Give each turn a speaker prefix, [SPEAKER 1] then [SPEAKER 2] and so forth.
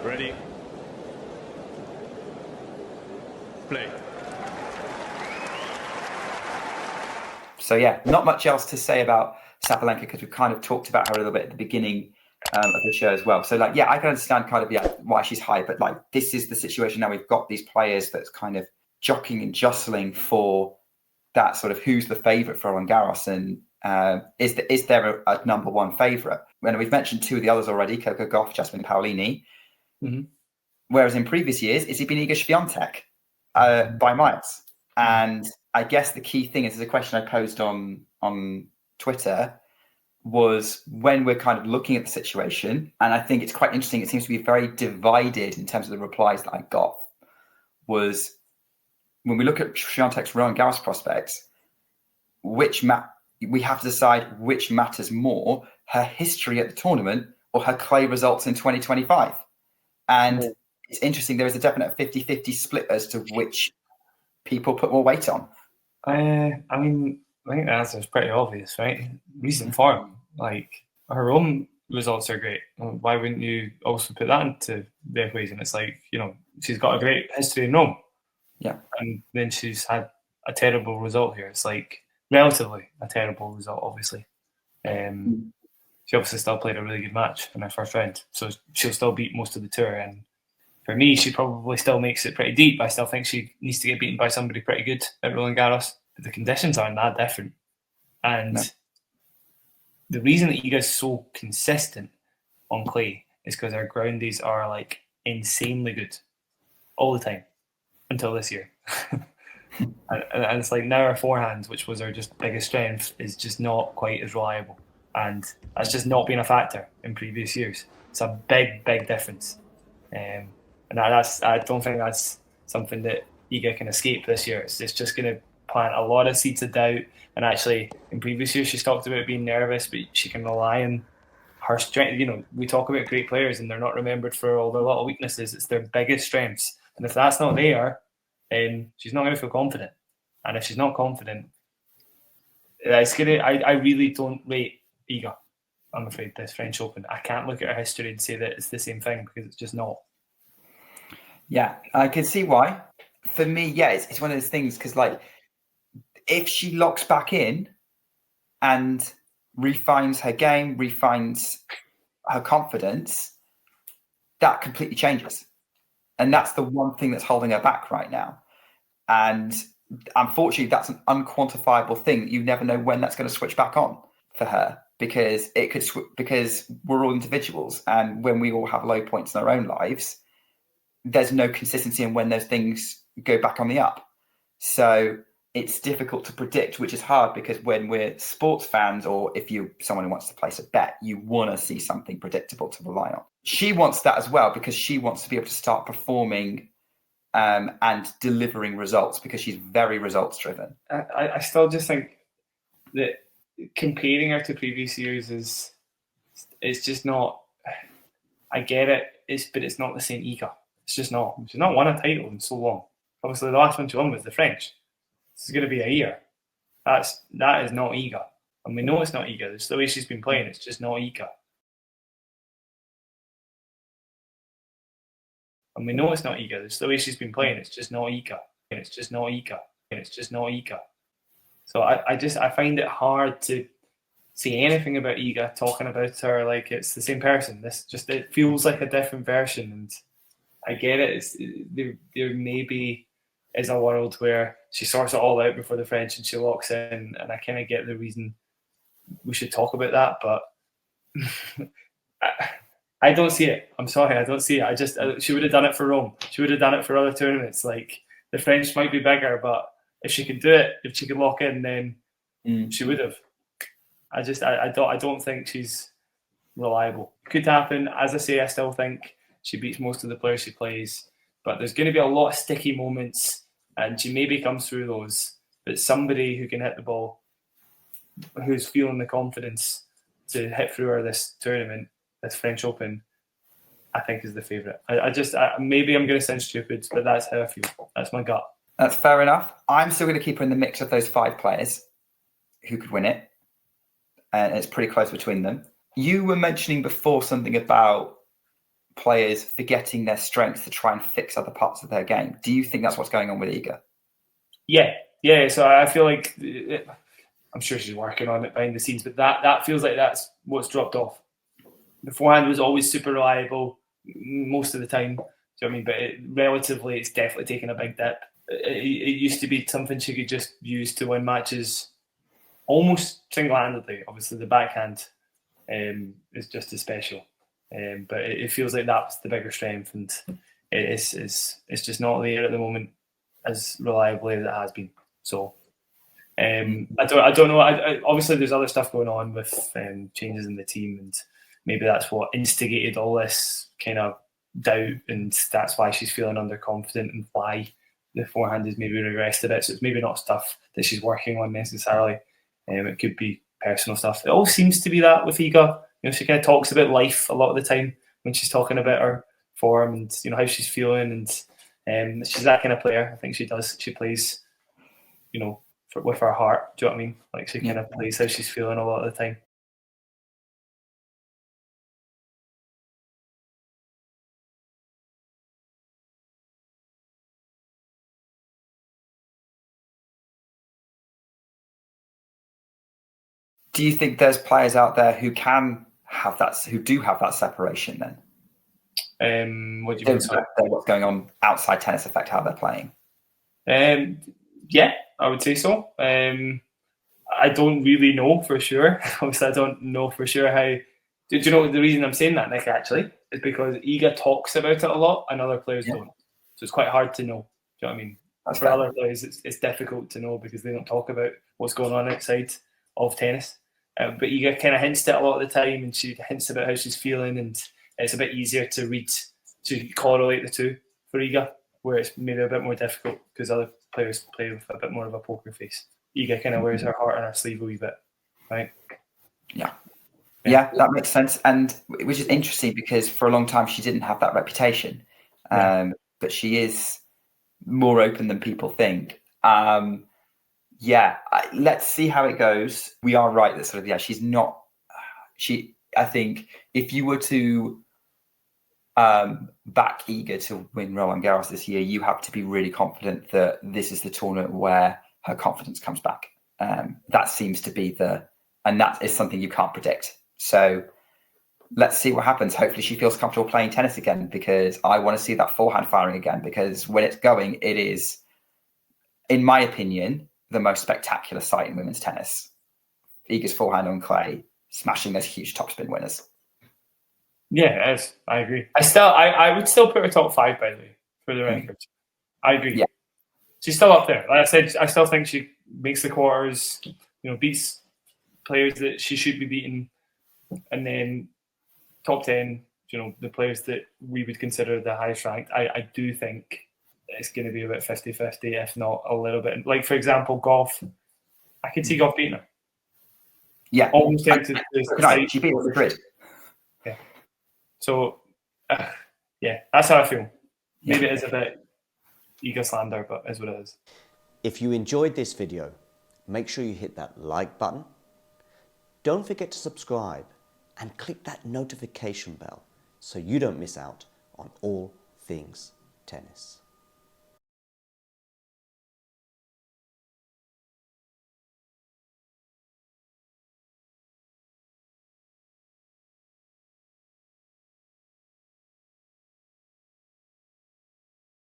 [SPEAKER 1] Ready. Play.
[SPEAKER 2] So yeah, not much else to say about Sabalenka because we've kind of talked about her a little bit at the beginning of the show as well. So like, yeah, I can understand kind of why she's high, but like this is the situation now. We've got these players that's kind of jockeying and jostling for that sort of who's the favourite for Roland Garros, and is there a number one favourite? When we've mentioned two of the others already, Coco Gauff, Jasmine Paolini.
[SPEAKER 3] Mm-hmm.
[SPEAKER 2] Whereas in previous years, it's been Iga Swiatek by miles. And I guess the key thing is a question I posed on Twitter was when we're kind of looking at the situation, and I think it's quite interesting. It seems to be very divided in terms of the replies that I got. Was when we look at Swiatek's Roland Garros prospects, we have to decide which matters more: her history at the tournament or her clay results in 2025. And it's interesting. There is a definite 50-50 split as to which people put more weight on.
[SPEAKER 3] I mean, I think the answer is pretty obvious, right? Recent form, like her own results are great. Why wouldn't you also put that into the equation? It's like, she's got a great history in Rome.
[SPEAKER 2] Yeah.
[SPEAKER 3] And then she's had a terrible result here. It's like relatively a terrible result, obviously. She obviously still played a really good match in her first round, so she'll still beat most of the tour. And for me, she probably still makes it pretty deep. I still think she needs to get beaten by somebody pretty good at Roland Garros. But the conditions aren't that different. And the reason that Iga's so consistent on clay is because her groundies are like insanely good all the time until this year. and it's like now her forehand, which was her just biggest strength, is just not quite as reliable. And that's just not been a factor in previous years. It's a big, big difference. And I don't think that's something that Iga can escape this year. It's just going to plant a lot of seeds of doubt. And actually, in previous years, she's talked about being nervous, but she can rely on her strength. We talk about great players and they're not remembered for all their little weaknesses. It's their biggest strengths. And if that's not there, then she's not going to feel confident. And if she's not confident, it's gonna. I really don't rate Iga, I'm afraid, this French Open. I can't look at her history and say that it's the same thing because it's just not.
[SPEAKER 2] Yeah, I can see why. For me, yeah, it's one of those things because, like, if she locks back in and refines her game, refines her confidence, that completely changes. And that's the one thing that's holding her back right now. And unfortunately, that's an unquantifiable thing. You never know when that's going to switch back on for her, because it could because we're all individuals, and when we all have low points in our own lives, there's no consistency in when those things go back on the up. So it's difficult to predict, which is hard because when we're sports fans, or if you're someone who wants to place a bet, you want to see something predictable to rely on. She wants that as well because she wants to be able to start performing and delivering results because she's very results driven.
[SPEAKER 3] I still just think that comparing her to previous years it's just not. I get it, but it's not the same Iga. It's just not. She's not won a title in so long. Obviously, the last one she won was the French. This is going to be a year. That is not Iga, and we know it's not Iga. It's the way she's been playing. It's just not Iga. And we know it's not Iga. It's the way she's been playing. It's just not Iga. And it's just not Iga. And it's just not Iga. So I find it hard to say anything about Iga, talking about her like it's the same person. It feels like a different version, and I get it. There maybe is a world where she sorts it all out before the French and she locks in, and I kind of get the reason we should talk about that, but I don't see it. I'm sorry, I don't see it. She would have done it for Rome. She would have done it for other tournaments. Like, the French might be bigger, but if she could do it, if she could lock in, then she would have. I don't think she's reliable. Could happen. As I say, I still think she beats most of the players she plays, but there's going to be a lot of sticky moments, and she maybe comes through those. But somebody who can hit the ball, who's feeling the confidence to hit through her this tournament, this French Open, I think is the favourite. Maybe I'm going to sound stupid, but that's how I feel. That's my gut.
[SPEAKER 2] That's fair enough. I'm still going to keep her in the mix of those 5 players who could win it. And it's pretty close between them. You were mentioning before something about players forgetting their strengths to try and fix other parts of their game. Do you think that's what's going on with Iga?
[SPEAKER 3] Yeah. So I feel like I'm sure she's working on it behind the scenes, but that feels like that's what's dropped off. The forehand was always super reliable most of the time. Do you know what I mean? But relatively, it's definitely taken a big dip. It used to be something she could just use to win matches almost single-handedly. Obviously, the backhand is just as special. But it feels like that's the bigger strength, and it's just not there at the moment as reliably as it has been. So I don't know. Obviously, there's other stuff going on with changes in the team, and maybe that's what instigated all this kind of doubt, and that's why she's feeling underconfident, and why the forehand is maybe regressed a bit. So it's maybe not stuff that she's working on necessarily. It could be personal stuff. It all seems to be that with Iga. She kind of talks about life a lot of the time when she's talking about her form and how she's feeling, and she's that kind of player. I think she does. She plays, with her heart. Do you know what I mean? Like she kind of plays how she's feeling a lot of the time.
[SPEAKER 2] Do you think there's players out there who can have that, who do have that separation then?
[SPEAKER 3] What do you mean? Sorry?
[SPEAKER 2] What's going on outside tennis affect how they're playing?
[SPEAKER 3] Yeah, I would say so. I don't really know for sure. Obviously, I don't know for sure how. Do you know the reason I'm saying that, Nick, actually, is because Iga talks about it a lot and other players don't. So it's quite hard to know. Do you know what I mean? For other players, it's difficult to know because they don't talk about what's going on outside of tennis. But Iga kind of hints at it a lot of the time, and she hints about how she's feeling, and it's a bit easier to read, to correlate the two for Iga, where it's maybe a bit more difficult because other players play with a bit more of a poker face. Iga kind of wears her heart on her sleeve a wee bit, right?
[SPEAKER 2] Yeah, that makes sense. And which is interesting because for a long time she didn't have that reputation. But she is more open than people think. Let's see how it goes. We are right that she's not. I think if you were to back Iga to win Roland Garros this year, you have to be really confident that this is the tournament where her confidence comes back. That seems to be and that is something you can't predict. So let's see what happens. Hopefully she feels comfortable playing tennis again, because I want to see that forehand firing again, because when it's going, it is, in my opinion, the most spectacular sight in women's tennis. Iga's forehand on clay, smashing those huge topspin winners.
[SPEAKER 3] Yeah, it is. I agree. I would still put her top 5, by the way, for the record. I agree. Yeah. She's still up there. Like I said, I still think she makes the quarters, beats players that she should be beating, and then top 10, the players that we would consider the highest ranked. I do think it's going to be about 50-50, if not a little bit. Like, for example, golf. I could see golf beating her.
[SPEAKER 2] Yeah.
[SPEAKER 3] Almost tempted to
[SPEAKER 2] she beat Madrid.
[SPEAKER 3] Yeah. So, that's how I feel. Maybe it is a bit Iga slander, but it is what it is.
[SPEAKER 4] If you enjoyed this video, make sure you hit that like button. Don't forget to subscribe and click that notification bell so you don't miss out on all things tennis.